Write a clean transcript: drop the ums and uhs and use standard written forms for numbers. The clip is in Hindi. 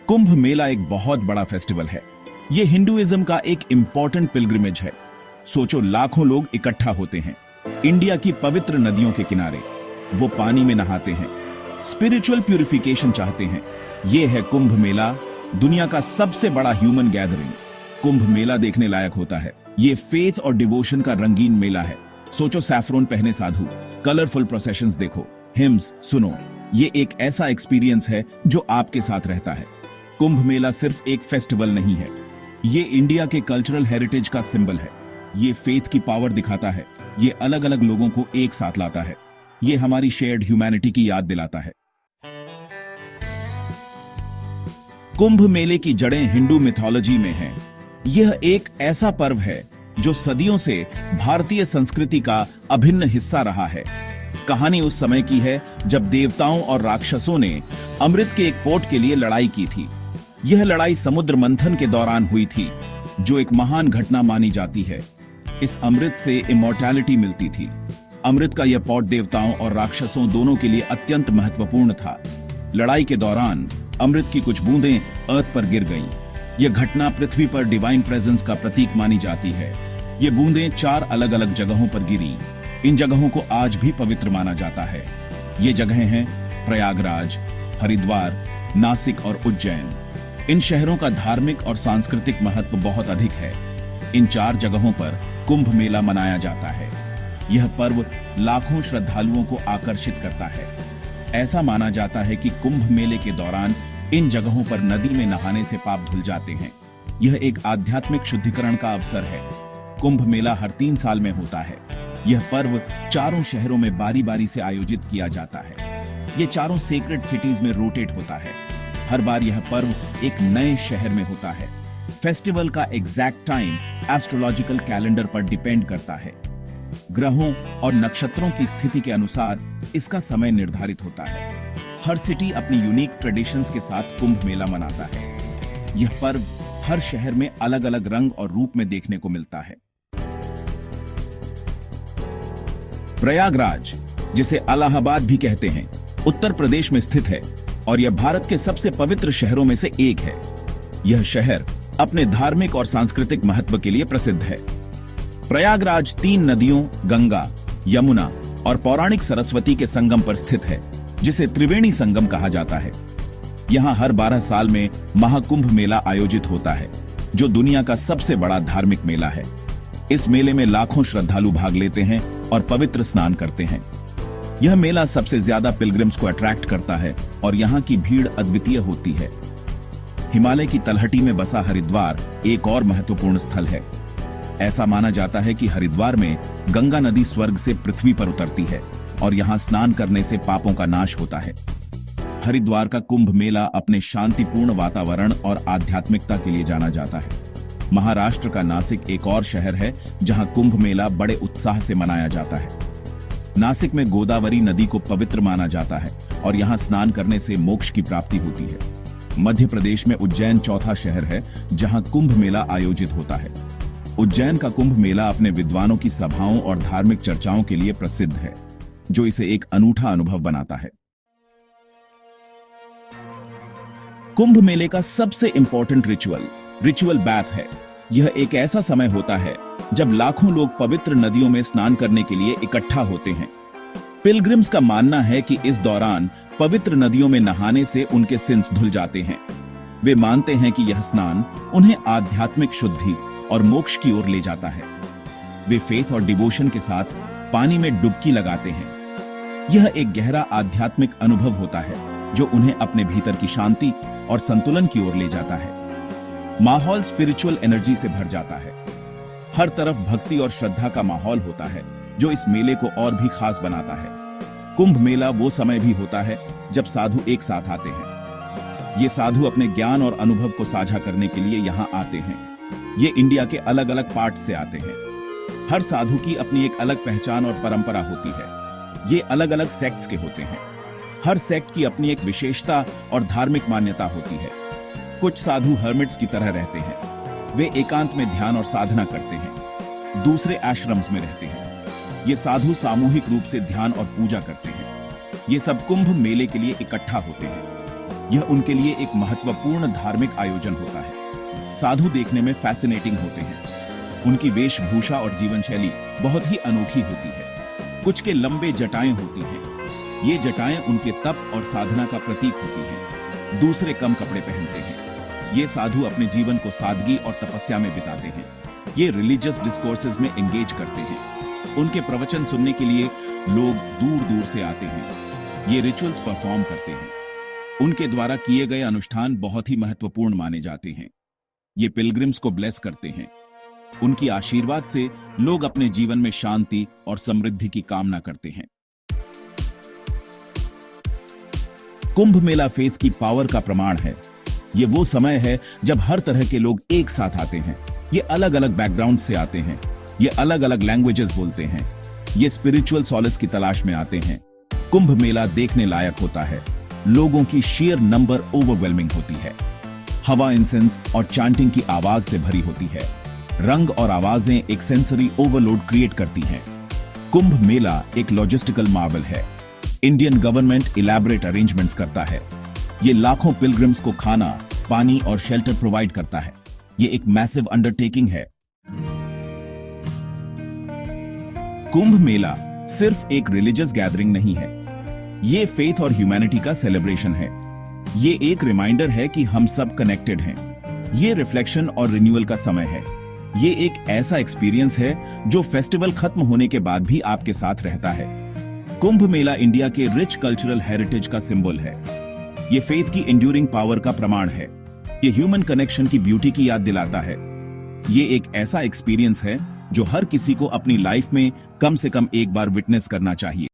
कुंभ मेला एक बहुत बड़ा फेस्टिवल है। यह हिंदुइज्म का एक इंपॉर्टेंट पिलग्रिमेज है। सोचो, लाखों लोग इकट्ठा होते हैं इंडिया की पवित्र नदियों के किनारे। वो पानी में नहाते हैं, स्पिरिचुअल प्यूरिफिकेशन चाहते हैं। यह है कुंभ मेला, दुनिया का सबसे बड़ा ह्यूमन गैदरिंग। कुंभ मेला देखने लायक होता है। ये फेथ और डिवोशन का रंगीन मेला है। सोचो, सैफरोन पहने साधु, कलरफुल प्रोसेशंस देखो, हिम्स सुनो। ये एक ऐसा एक्सपीरियंस है जो आपके साथ रहता है। कुंभ मेला सिर्फ एक फेस्टिवल नहीं है, ये इंडिया के कल्चरल हेरिटेज का सिंबल है। ये फेथ की पावर दिखाता है, ये अलग अलग लोगों को एक साथ लाता है, ये हमारी शेयर्ड ह्यूमैनिटी की याद दिलाता है। कुंभ मेले की जड़ें हिंदू मिथोलॉजी में हैं। यह एक ऐसा पर्व है जो सदियों से भारतीय संस्कृति का अभिन्न हिस्सा रहा है। कहानी उस समय की है जब देवताओं और राक्षसों ने अमृत के एक पोट के लिए लड़ाई की थी। यह लड़ाई समुद्र मंथन के दौरान हुई थी, जो एक महान घटना मानी जाती है। इस अमृत से इमॉर्टैलिटी मिलती थी। अमृत का यह पॉट देवताओं और राक्षसों दोनों के लिए अत्यंत महत्वपूर्ण था। लड़ाई के दौरान अमृत की कुछ बूंदें अर्थ पर गिर गईं। यह घटना पृथ्वी पर डिवाइन प्रेजेंस का प्रतीक मानी जाती है। ये बूंदें 4 अलग अलग जगहों पर गिरी। इन जगहों को आज भी पवित्र माना जाता है। ये जगहें हैं प्रयागराज, हरिद्वार, नासिक और उज्जैन। इन शहरों का धार्मिक और सांस्कृतिक महत्व बहुत अधिक है। इन 4 जगहों पर कुंभ मेला मनाया जाता है। यह पर्व लाखों श्रद्धालुओं को आकर्षित करता है। ऐसा माना जाता है कि कुंभ मेले के दौरान इन जगहों पर नदी में नहाने से पाप धुल जाते हैं। यह एक आध्यात्मिक शुद्धिकरण का अवसर है। कुंभ मेला हर 3 साल में होता है। यह पर्व 4 शहरों में बारी बारी से आयोजित किया जाता है। यह 4 सेक्रेड सिटीज में रोटेट होता है। हर बार यह पर्व एक नए शहर में होता है। फेस्टिवल का एग्जैक्ट टाइम एस्ट्रोलॉजिकल कैलेंडर पर डिपेंड करता है। ग्रहों और नक्षत्रों की स्थिति के अनुसार इसका समय निर्धारित होता है। हर सिटी अपनी यूनिक ट्रेडिशंस के साथ कुंभ मेला मनाता है। यह पर्व हर शहर में अलग अलग रंग और रूप में देखने को मिलता है। प्रयागराज, जिसे इलाहाबाद भी कहते हैं, उत्तर प्रदेश में स्थित है और यह भारत के सबसे पवित्र शहरों में से एक है। यह शहर अपने धार्मिक और सांस्कृतिक महत्व के लिए प्रसिद्ध है। प्रयागराज 3 नदियों गंगा, यमुना और पौराणिक सरस्वती के संगम पर स्थित है, जिसे त्रिवेणी संगम कहा जाता है। यहां हर 12 साल में महाकुंभ मेला आयोजित होता है, जो दुनिया का सबसे बड़ा धार्मिक मेला है। इस मेले में लाखों श्रद्धालु भाग लेते हैं और पवित्र स्नान करते हैं। यह मेला सबसे ज्यादा पिलग्रिम्स को अट्रैक्ट करता है और यहाँ की भीड़ अद्वितीय होती है। हिमालय की तलहटी में बसा हरिद्वार एक और महत्वपूर्ण स्थल है। ऐसा माना जाता है कि हरिद्वार में गंगा नदी स्वर्ग से पृथ्वी पर उतरती है और यहाँ स्नान करने से पापों का नाश होता है। हरिद्वार का कुंभ मेला अपने शांतिपूर्ण वातावरण और आध्यात्मिकता के लिए जाना जाता है। महाराष्ट्र का नासिक एक और शहर है जहां कुंभ मेला बड़े उत्साह से मनाया जाता है। नासिक में गोदावरी नदी को पवित्र माना जाता है और यहां स्नान करने से मोक्ष की प्राप्ति होती है। मध्य प्रदेश में उज्जैन चौथा शहर है जहां कुंभ मेला आयोजित होता है। उज्जैन का कुंभ मेला अपने विद्वानों की सभाओं और धार्मिक चर्चाओं के लिए प्रसिद्ध है, जो इसे एक अनूठा अनुभव बनाता है। कुंभ मेले का सबसे इंपॉर्टेंट रिचुअल बैथ है। यह एक ऐसा समय होता है जब लाखों लोग पवित्र नदियों में स्नान करने के लिए इकट्ठा होते हैं। पिलग्रिम्स का मानना है कि इस दौरान पवित्र नदियों में नहाने से उनके सिंस धुल जाते हैं। वे मानते हैं कि यह स्नान उन्हें आध्यात्मिक शुद्धि और मोक्ष की ओर ले जाता है। वे फेथ और डिवोशन के साथ पानी में डुबकी लगाते हैं। यह एक गहरा आध्यात्मिक अनुभव होता है जो उन्हें अपने भीतर की शांति और संतुलन की ओर ले जाता है। माहौल स्पिरिचुअल एनर्जी से भर जाता है। हर तरफ भक्ति और श्रद्धा का माहौल होता है, जो इस मेले को और भी खास बनाता है। कुंभ मेला वो समय भी होता है जब साधु एक साथ आते हैं। ये साधु अपने ज्ञान और अनुभव को साझा करने के लिए यहाँ आते हैं। ये इंडिया के अलग अलग पार्ट से आते हैं। हर साधु की अपनी एक अलग पहचान और परंपरा होती है। ये अलग अलग सेक्ट्स के होते हैं। हर सेक्ट की अपनी एक विशेषता और धार्मिक मान्यता होती है। कुछ साधु हर्मिट्स की तरह रहते हैं। वे एकांत में ध्यान और साधना करते हैं। दूसरे आश्रम्स में रहते हैं। ये साधु सामूहिक रूप से ध्यान और पूजा करते हैं। ये सब कुंभ मेले के लिए इकट्ठा होते हैं। यह उनके लिए एक महत्वपूर्ण धार्मिक आयोजन होता है। साधु देखने में फैसिनेटिंग होते हैं। उनकी वेशभूषा और जीवन शैली बहुत ही अनोखी होती है। कुछ के लंबे जटाएं होती हैं। ये जटाएं उनके तप और साधना का प्रतीक होती हैं। दूसरे कम कपड़े पहनते हैं। ये साधु अपने जीवन को सादगी और तपस्या में बिताते हैं। ये रिलीजियस डिस्कोर्सेज में एंगेज करते हैं। उनके प्रवचन सुनने के लिए लोग दूर दूर से आते हैं। ये रिचुअल्स परफॉर्म करते हैं। उनके द्वारा किए गए अनुष्ठान बहुत ही महत्वपूर्ण माने जाते हैं। ये पिलग्रिम्स को ब्लेस करते हैं। उनकी आशीर्वाद से लोग अपने जीवन में शांति और समृद्धि की कामना करते हैं। कुंभ मेला फेथ की पावर का प्रमाण है। ये वो समय है जब हर तरह के लोग एक साथ आते हैं। ये अलग अलग बैकग्राउंड से आते हैं। ये अलग अलग लैंग्वेजेस बोलते हैं। ये स्पिरिचुअल सॉलिस की तलाश में आते हैं। कुंभ मेला देखने लायक होता है। लोगों की शेयर नंबर ओवरवेलमिंग होती है। हवा इंसेंस और चांटिंग की आवाज से भरी होती है। रंग और आवाजें एक सेंसरी ओवरलोड क्रिएट करती हैं। कुंभ मेला एक लॉजिस्टिकल मार्वल है। इंडियन गवर्नमेंट इलैबोरेट अरेंजमेंट्स करता है। ये लाखों पिलग्रिम्स को खाना, पानी और शेल्टर प्रोवाइड करता है। ये एक मैसिव अंडरटेकिंग है। कुंभ मेला सिर्फ एक रिलीजियस गैदरिंग नहीं है। ये फेथ और ह्यूमैनिटी का सेलिब्रेशन है। ये एक रिमाइंडर है कि हम सब कनेक्टेड हैं। ये रिफ्लेक्शन और रिन्यूअल का समय है। ये एक ऐसा एक्सपीरियंस है जो फेस्टिवल खत्म होने के बाद भी आपके साथ रहता है। कुंभ मेला इंडिया के रिच कल्चरल हेरिटेज का सिंबल है। ये फेथ की एंड्यूरिंग पावर का प्रमाण है। ये ह्यूमन कनेक्शन की ब्यूटी की याद दिलाता है। ये एक ऐसा एक्सपीरियंस है जो हर किसी को अपनी लाइफ में कम से कम एक बार विटनेस करना चाहिए।